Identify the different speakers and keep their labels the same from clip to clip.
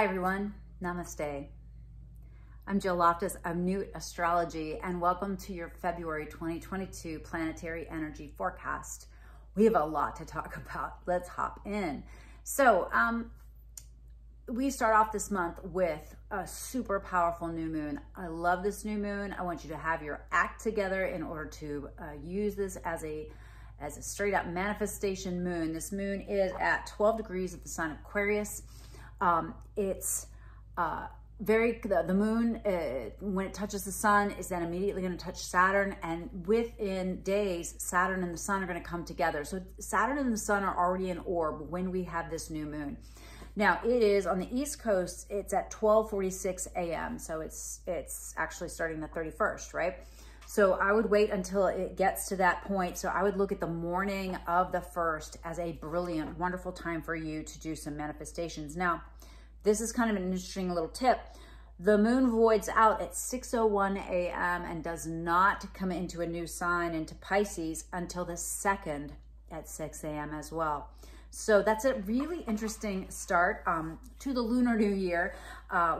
Speaker 1: everyone, namaste. I'm Jill Loftus of New Astrology, and welcome to your February 2022 planetary energy forecast. We have a lot to talk about. Let's hop in. So we start off this month with a super powerful new moon. I love this new moon. I want you to have your act together in order to use this as a straight up manifestation moon. This moon is at 12 degrees of the sign of Aquarius. It's the moon, when it touches the sun, is then immediately going to touch Saturn, and within days, Saturn and the sun are going to come together. So Saturn and the sun are already in orb when we have this new moon. Now it is on the East Coast, it's at 12:46 a.m. So it's actually starting the 31st, right? So I would wait until it gets to that point. So I would look at the morning of the 1st as a brilliant, wonderful time for you to do some manifestations. Now, this is kind of an interesting little tip. The moon voids out at 6:01 a.m. and does not come into a new sign, into Pisces, until the 2nd at 6 a.m. as well. So that's a really interesting start to the Lunar New Year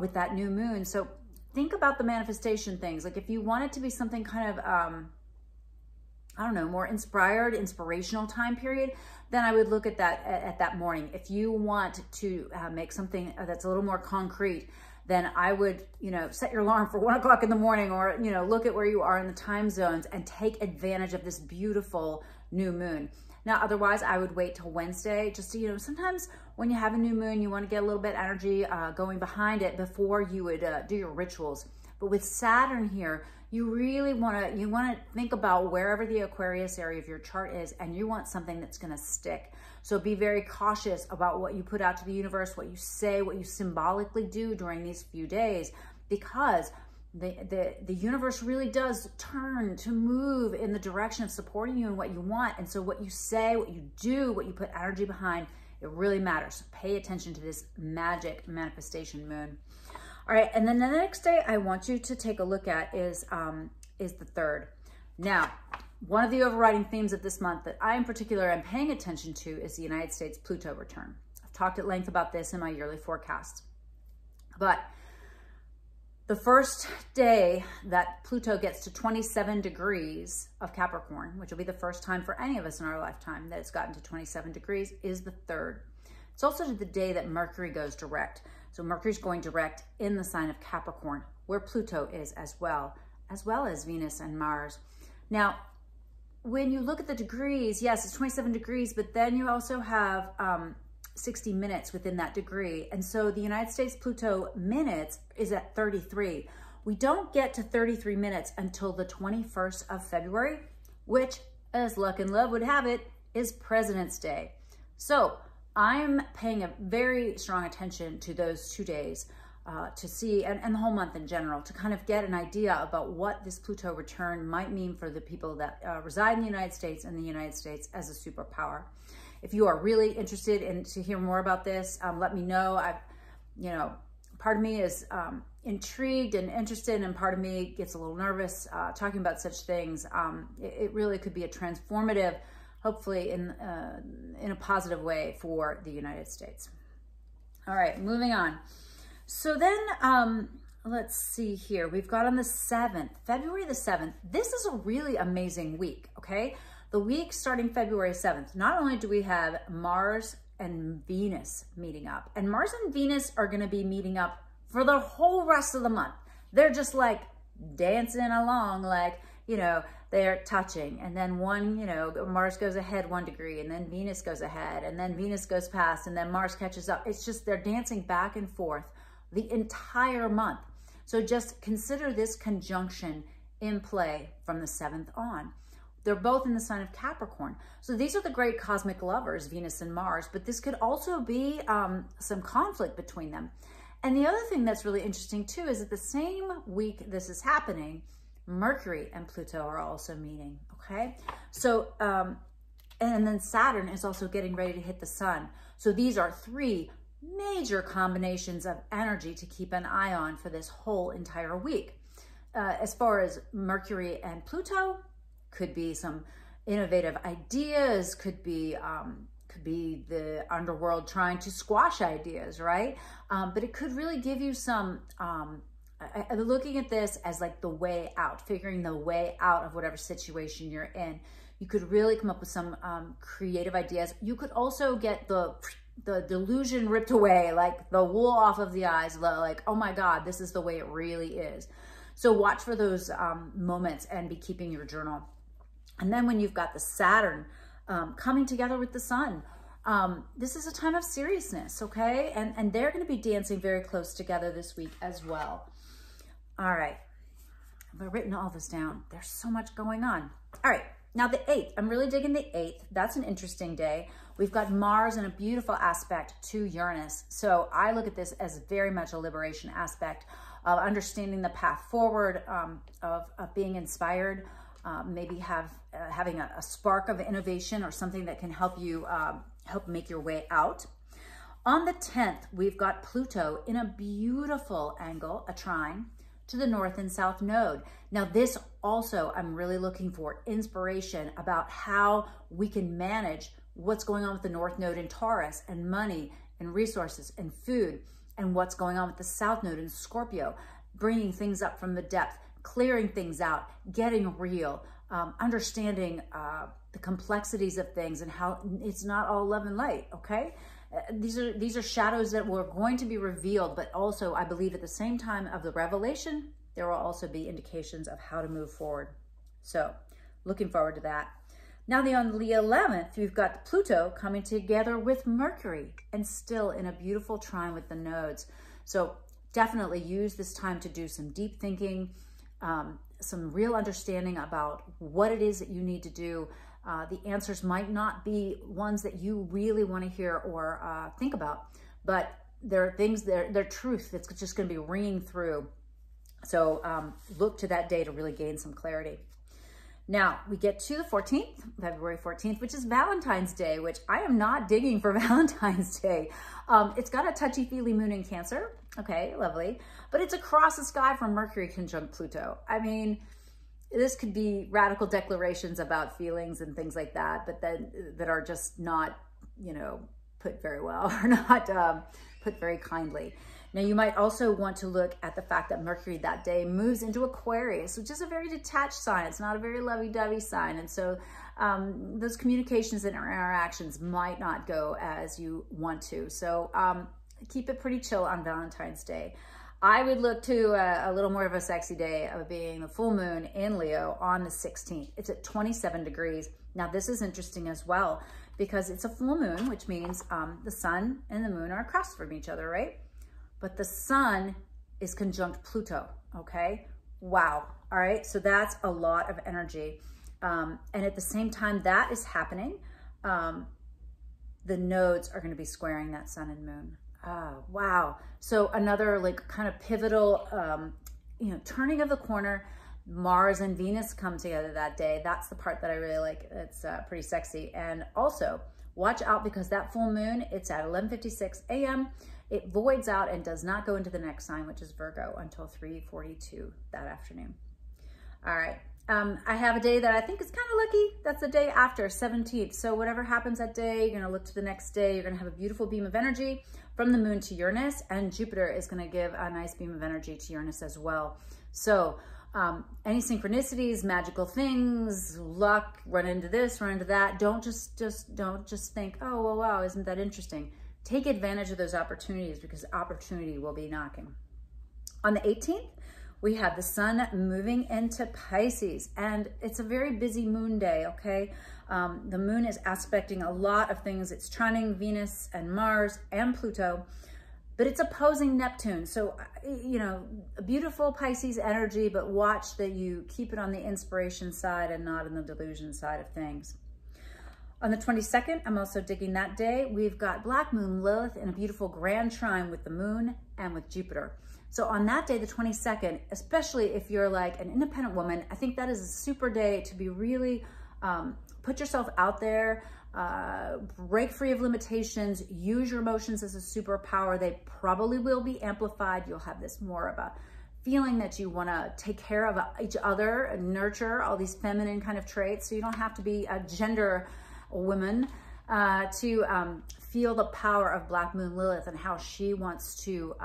Speaker 1: with that new moon. So think about the manifestation things. Like if you want it to be something kind of, I don't know, more inspirational time period, then I would look at that morning. If you want to make something that's a little more concrete, then I would, set your alarm for 1 o'clock in the morning, or, look at where you are in the time zones and take advantage of this beautiful new moon. Now, otherwise, I would wait till Wednesday, just to, sometimes when you have a new moon, you want to get a little bit energy going behind it before you would do your rituals. But with Saturn here, you really want to think about wherever the Aquarius area of your chart is, and you want something that's going to stick. So be very cautious about what you put out to the universe, what you say, what you symbolically do during these few days, because the universe really does turn to move in the direction of supporting you and what you want. And so what you say, what you do, what you put energy behind, it really matters. So pay attention to this magic manifestation moon. All right, and then the next day I want you to take a look at is the 3rd. Now, one of the overriding themes of this month that I in particular am paying attention to is the United States Pluto return. I've talked at length about this in my yearly forecast. But the first day that Pluto gets to 27 degrees of Capricorn, which will be the first time for any of us in our lifetime that it's gotten to 27 degrees, is the 3rd. It's also the day that Mercury goes direct. So Mercury's going direct in the sign of Capricorn, where Pluto is as well as Venus and Mars. Now, when you look at the degrees, yes, it's 27 degrees, but then you also have 60 minutes within that degree. And so the United States Pluto minutes is at 33. We don't get to 33 minutes until the 21st of February, which, as luck and love would have it, is President's Day. So I'm paying a very strong attention to those 2 days to see, and the whole month in general, to kind of get an idea about what this Pluto return might mean for the people that reside in the United States and the United States as a superpower. If you are really interested in to hear more about this, let me know. Part of me is intrigued and interested, and part of me gets a little nervous talking about such things. It really could be a transformative, hopefully in a positive way for the United States. All right, moving on. So then, let's see here. We've got on the 7th, February the 7th. This is a really amazing week, okay? The week starting February 7th, not only do we have Mars and Venus meeting up, and Mars and Venus are going to be meeting up for the whole rest of the month. They're just like dancing along, like, they're touching, and then Mars goes ahead 1 degree, and then Venus goes ahead, and then Venus goes past, and then Mars catches up. It's just, they're dancing back and forth the entire month. So just consider this conjunction in play from the 7th on. They're both in the sign of Capricorn. So these are the great cosmic lovers, Venus and Mars, but this could also be some conflict between them. And the other thing that's really interesting too is that the same week this is happening, Mercury and Pluto are also meeting, okay? So, and then Saturn is also getting ready to hit the sun. So these are 3 major combinations of energy to keep an eye on for this whole entire week. As far as Mercury and Pluto, could be some innovative ideas, could be Could be the underworld trying to squash ideas, right? But it could really give you some, looking at this as like the way out, figuring the way out of whatever situation you're in. You could really come up with some creative ideas. You could also get the delusion ripped away, like the wool off of the eyes, like, oh my God, this is the way it really is. So watch for those moments and be keeping your journal. And then when you've got the Saturn coming together with the Sun, this is a time of seriousness, okay? And they're going to be dancing very close together this week as well. All right, I've written all this down. There's so much going on. All right, now the 8th, I'm really digging the 8th. That's an interesting day. We've got Mars in a beautiful aspect to Uranus. So I look at this as very much a liberation aspect of understanding the path forward, of being inspired, maybe having a spark of innovation or something that can help you help make your way out. On the 10th, we've got Pluto in a beautiful angle, a trine, to the North and South node. Now this also, I'm really looking for inspiration about how we can manage what's going on with the North node in Taurus and money and resources and food, and what's going on with the South node in Scorpio, bringing things up from the depth, clearing things out, getting real, understanding the complexities of things and how it's not all love and light, okay? These are shadows that were going to be revealed, but also I believe at the same time of the revelation, there will also be indications of how to move forward. So looking forward to that. Now on the 11th, we've got Pluto coming together with Mercury and still in a beautiful trine with the nodes. So definitely use this time to do some deep thinking, some real understanding about what it is that you need to do. The answers might not be ones that you really want to hear or think about, but there are things, they're truth that's just going to be ringing through. So look to that day to really gain some clarity. Now we get to the 14th, February 14th, which is Valentine's Day, which I am not digging for Valentine's Day. It's got a touchy-feely moon in Cancer. Okay, lovely. But it's across the sky from Mercury conjunct Pluto. I mean, this could be radical declarations about feelings and things like that, but then that are just not, you know, put very well or not put very kindly. Now, you might also want to look at the fact that Mercury that day moves into Aquarius, which is a very detached sign. It's not a very lovey-dovey sign. And so those communications and interactions might not go as you want to. So keep it pretty chill on Valentine's Day. I would look to a little more of a sexy day of being the full moon in Leo on the 16th. It's at 27 degrees. Now, this is interesting as well because it's a full moon, which means the sun and the moon are across from each other, right? But the sun is conjunct Pluto, okay? Wow, all right? So that's a lot of energy. And at the same time that is happening, the nodes are gonna be squaring that sun and moon. Wow. So another like kind of pivotal, you know, turning of the corner. Mars and Venus come together that day. That's the part that I really like. It's pretty sexy. And also watch out because that full moon, it's at 11:56 a.m. It voids out and does not go into the next sign, which is Virgo, until 3:42 that afternoon. All right. I have a day that I think is kind of lucky. That's the day after, 17th. So whatever happens that day, you're going to look to the next day. You're going to have a beautiful beam of energy from the moon to Uranus, and Jupiter is going to give a nice beam of energy to Uranus as well. So any synchronicities, magical things, luck, run into this, run into that. Don't just think, oh, well, wow, isn't that interesting? Take advantage of those opportunities because opportunity will be knocking. On the 18th, we have the sun moving into Pisces, and it's a very busy moon day, okay? The moon is aspecting a lot of things. It's trining Venus and Mars and Pluto, but it's opposing Neptune. So, you know, a beautiful Pisces energy, but watch that you keep it on the inspiration side and not on the delusion side of things. On the 22nd, I'm also digging that day. We've got Black Moon Lilith in a beautiful grand trine with the moon and with Jupiter. So on that day, the 22nd, especially if you're like an independent woman, I think that is a super day to be really, put yourself out there, break free of limitations, use your emotions as a superpower. They probably will be amplified. You'll have this more of a feeling that you want to take care of each other and nurture all these feminine kind of traits. So you don't have to be a gender woman. to feel the power of Black Moon Lilith and how she wants to,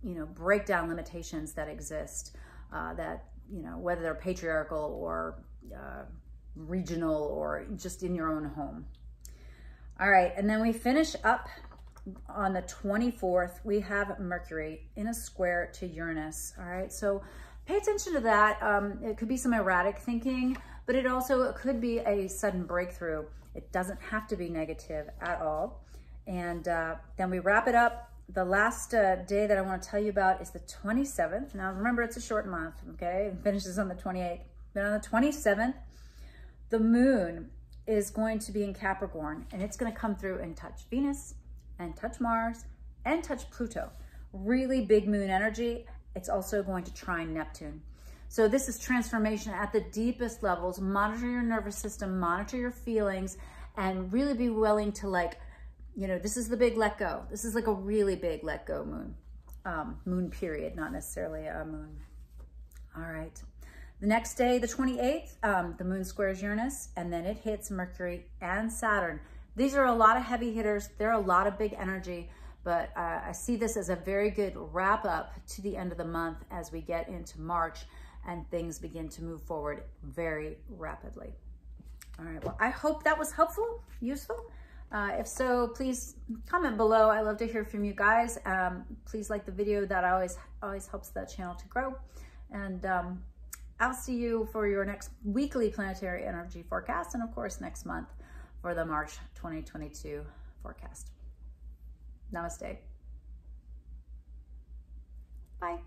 Speaker 1: you know, break down limitations that exist, that, you know, whether they're patriarchal or regional or just in your own home. All right, and then we finish up on the 24th. We have Mercury in a square to Uranus. All right, so pay attention to that. It could be some erratic thinking, but it also could be a sudden breakthrough. It doesn't have to be negative at all. And then we wrap it up. The last day that I want to tell you about is the 27th. Now remember, it's a short month, okay? It finishes on the 28th. But on the 27th, the moon is going to be in Capricorn, and it's going to come through and touch Venus and touch Mars and touch Pluto. Really big moon energy. It's also going to trine Neptune. So this is transformation at the deepest levels. Monitor your nervous system, monitor your feelings, and really be willing to, like, you know, this is the big let go. This is like a really big let go moon. Moon period, not necessarily a moon. All right. The next day, the 28th, the moon squares Uranus, and then it hits Mercury and Saturn. These are a lot of heavy hitters. They're a lot of big energy, but I see this as a very good wrap up to the end of the month as we get into March and things begin to move forward very rapidly. All right, well, I hope that was helpful, useful. If so, please comment below. I love to hear from you guys. Please like the video. That always helps the channel to grow. And I'll see you for your next weekly planetary energy forecast, and of course next month for the March 2022 forecast. Namaste. Bye.